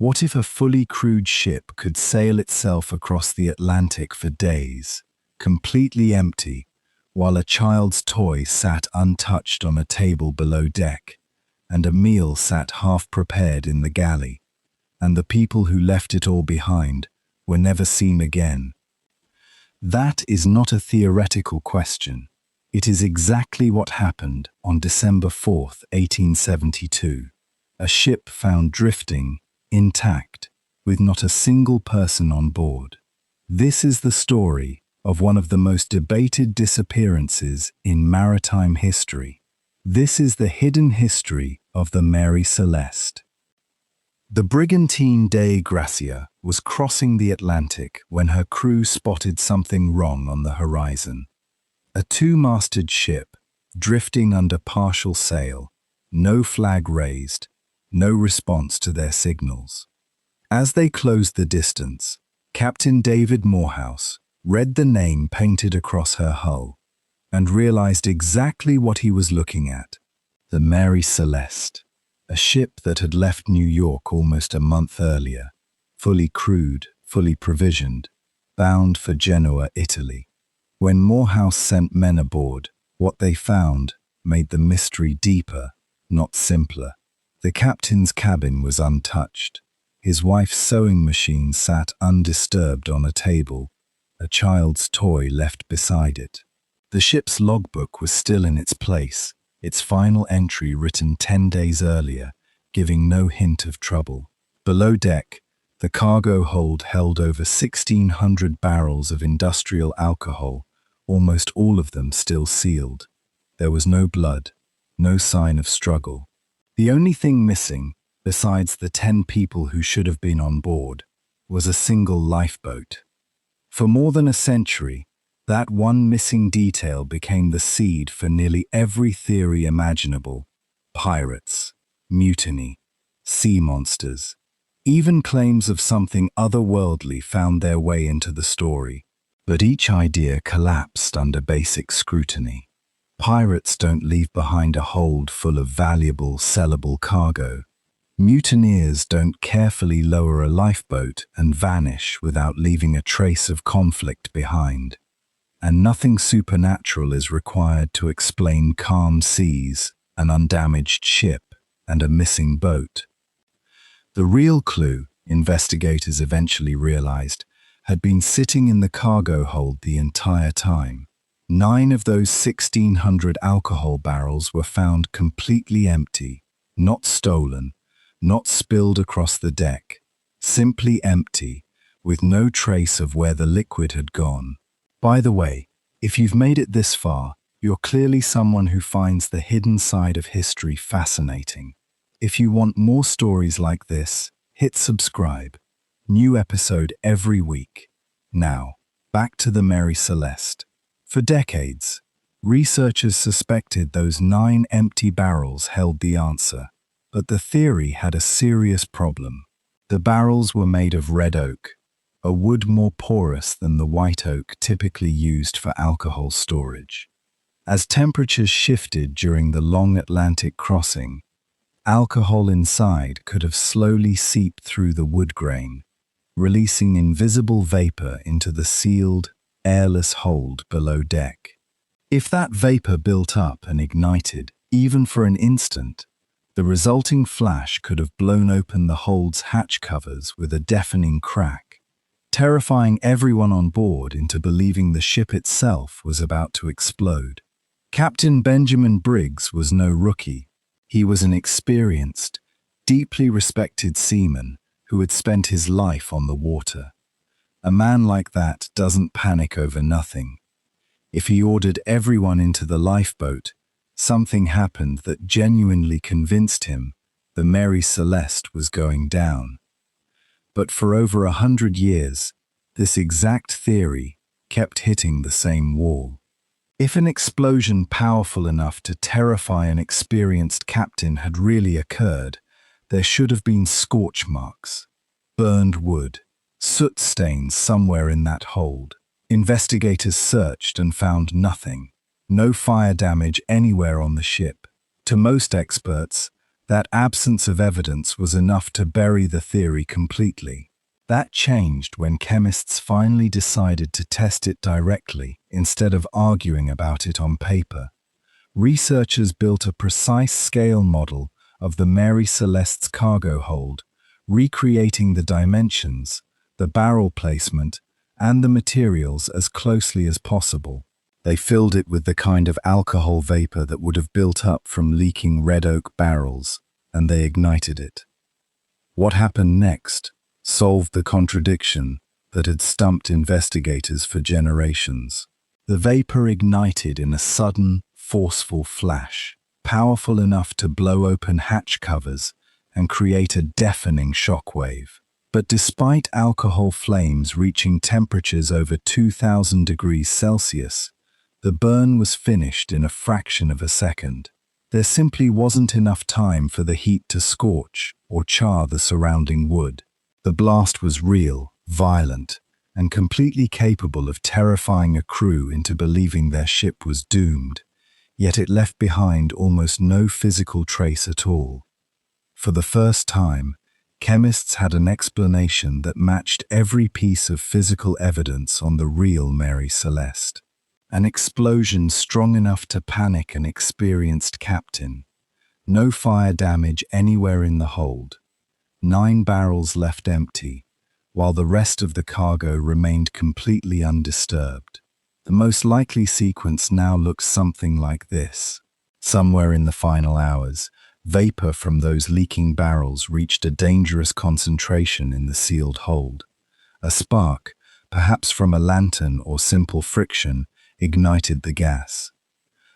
What if a fully crewed ship could sail itself across the Atlantic for days, completely empty, while a child's toy sat untouched on a table below deck, and a meal sat half-prepared in the galley, and the people who left it all behind were never seen again? That is not a theoretical question. It is exactly what happened on December 4th, 1872. A ship found drifting, intact, with not a single person on board. This is the story of one of the most debated disappearances in maritime history. This is the hidden history of the Mary Celeste. The brigantine Dei Gracia was crossing the Atlantic when her crew spotted something wrong on the horizon. A two-masted ship, drifting under partial sail, no flag raised, no response to their signals. As they closed the distance, Captain David Morehouse read the name painted across her hull and realized exactly what he was looking at: the Mary Celeste, a ship that had left New York almost a month earlier, fully crewed, fully provisioned, bound for Genoa, Italy. When Morehouse sent men aboard, what they found made the mystery deeper, not simpler. The captain's cabin was untouched. His wife's sewing machine sat undisturbed on a table, a child's toy left beside it. The ship's logbook was still in its place, its final entry written 10 days earlier, giving no hint of trouble. Below deck, the cargo hold held over 1,600 barrels of industrial alcohol, almost all of them still sealed. There was no blood, no sign of struggle. The only thing missing, besides the 10 people who should have been on board, was a single lifeboat. For more than a century, that one missing detail became the seed for nearly every theory imaginable: pirates, mutiny, sea monsters. Even claims of something otherworldly found their way into the story. But each idea collapsed under basic scrutiny. Pirates don't leave behind a hold full of valuable, sellable cargo. Mutineers don't carefully lower a lifeboat and vanish without leaving a trace of conflict behind. And nothing supernatural is required to explain calm seas, an undamaged ship, and a missing boat. The real clue, investigators eventually realized, had been sitting in the cargo hold the entire time. 9 of those 1,600 alcohol barrels were found completely empty, not stolen, not spilled across the deck, simply empty, with no trace of where the liquid had gone. By the way, if you've made it this far, you're clearly someone who finds the hidden side of history fascinating. If you want more stories like this, hit subscribe. New episode every week. Now, back to the Mary Celeste. For decades, researchers suspected those 9 empty barrels held the answer, but the theory had a serious problem. The barrels were made of red oak, a wood more porous than the white oak typically used for alcohol storage. As temperatures shifted during the long Atlantic crossing, alcohol inside could have slowly seeped through the wood grain, releasing invisible vapor into the sealed, airless hold below deck. If that vapor built up and ignited, even for an instant, the resulting flash could have blown open the hold's hatch covers with a deafening crack, terrifying everyone on board into believing the ship itself was about to explode. Captain Benjamin Briggs was no rookie. He was an experienced, deeply respected seaman who had spent his life on the water. A man like that doesn't panic over nothing. If he ordered everyone into the lifeboat, something happened that genuinely convinced him the Mary Celeste was going down. But for over 100 years, this exact theory kept hitting the same wall. If an explosion powerful enough to terrify an experienced captain had really occurred, there should have been scorch marks, burned wood, soot stains somewhere in that hold. Investigators searched and found nothing. No fire damage anywhere on the ship. To most experts, That absence of evidence was enough to bury the theory completely. That changed when chemists finally decided to test it directly instead of arguing about it on paper. Researchers built a precise scale model of the Mary Celeste's cargo hold, recreating the dimensions, the barrel placement, and the materials as closely as possible. They filled it with the kind of alcohol vapor that would have built up from leaking red oak barrels, and they ignited it. What happened next solved the contradiction that had stumped investigators for generations. The vapor ignited in a sudden, forceful flash, powerful enough to blow open hatch covers and create a deafening shockwave. But despite alcohol flames reaching temperatures over 2,000 degrees Celsius, the burn was finished in a fraction of a second. There simply wasn't enough time for the heat to scorch or char the surrounding wood. The blast was real, violent, and completely capable of terrifying a crew into believing their ship was doomed, yet it left behind almost no physical trace at all. For the first time, chemists had an explanation that matched every piece of physical evidence on the real Mary Celeste. An explosion strong enough to panic an experienced captain. No fire damage anywhere in the hold. 9 barrels left empty, while the rest of the cargo remained completely undisturbed. The most likely sequence now looks something like this. Somewhere in the final hours, vapor from those leaking barrels reached a dangerous concentration in the sealed hold. A spark, perhaps from a lantern or simple friction, ignited the gas.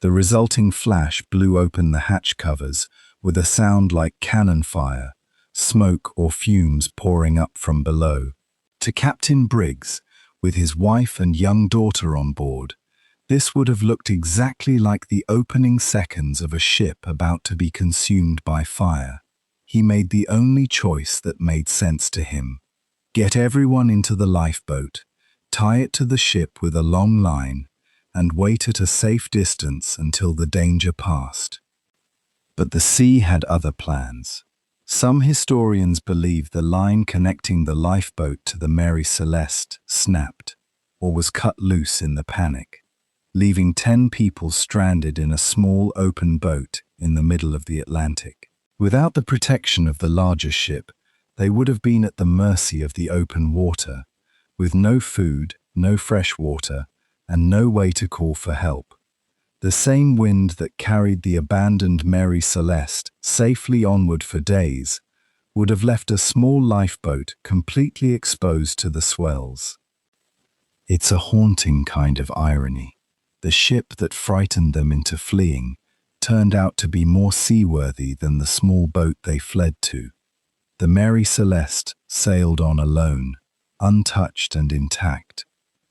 The resulting flash blew open the hatch covers with a sound like cannon fire, smoke or fumes pouring up from below. To Captain Briggs, with his wife and young daughter on board, this would have looked exactly like the opening seconds of a ship about to be consumed by fire. He made the only choice that made sense to him. Get everyone into the lifeboat, tie it to the ship with a long line, and wait at a safe distance until the danger passed. But the sea had other plans. Some historians believe the line connecting the lifeboat to the Mary Celeste snapped, or was cut loose in the panic, leaving 10 people stranded in a small open boat in the middle of the Atlantic. Without the protection of the larger ship, they would have been at the mercy of the open water, with no food, no fresh water, and no way to call for help. The same wind that carried the abandoned Mary Celeste safely onward for days would have left a small lifeboat completely exposed to the swells. It's a haunting kind of irony. The ship that frightened them into fleeing turned out to be more seaworthy than the small boat they fled to. The Mary Celeste sailed on alone, untouched and intact,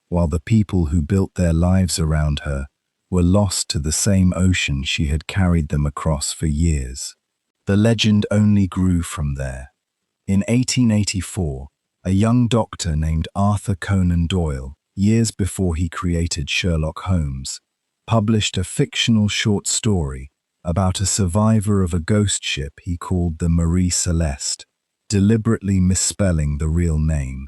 while the people who built their lives around her were lost to the same ocean she had carried them across for years. The legend only grew from there. In 1884, a young doctor named Arthur Conan Doyle, years before he created Sherlock Holmes, published a fictional short story about a survivor of a ghost ship he called the Marie Celeste, deliberately misspelling the real name.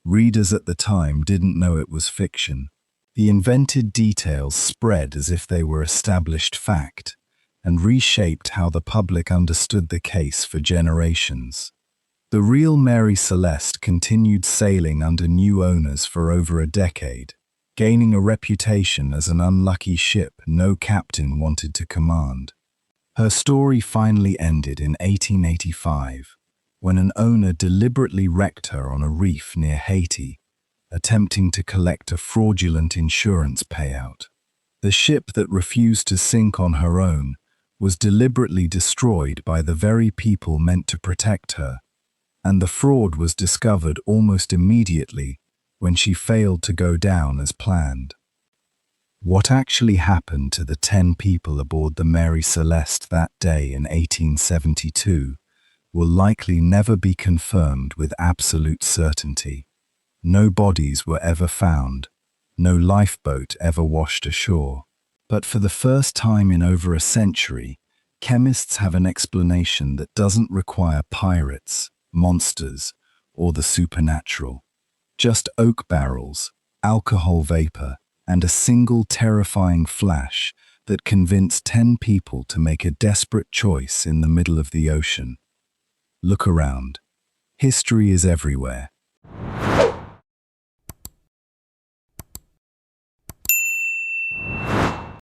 Readers at the time didn't know it was fiction. The invented details spread as if they were established fact, and reshaped how the public understood the case for generations. The real Mary Celeste continued sailing under new owners for over a decade, gaining a reputation as an unlucky ship no captain wanted to command. Her story finally ended in 1885, when an owner deliberately wrecked her on a reef near Haiti, attempting to collect a fraudulent insurance payout. The ship that refused to sink on her own was deliberately destroyed by the very people meant to protect her, and the fraud was discovered almost immediately when she failed to go down as planned. What actually happened to the 10 people aboard the Mary Celeste that day in 1872 will likely never be confirmed with absolute certainty. No bodies were ever found, no lifeboat ever washed ashore. But for the first time in over a century, Chemists have an explanation that doesn't require pirates, monsters, or the supernatural. Just oak barrels, alcohol vapor, and a single terrifying flash that convinced 10 people to make a desperate choice in the middle of the ocean. Look around. History is everywhere.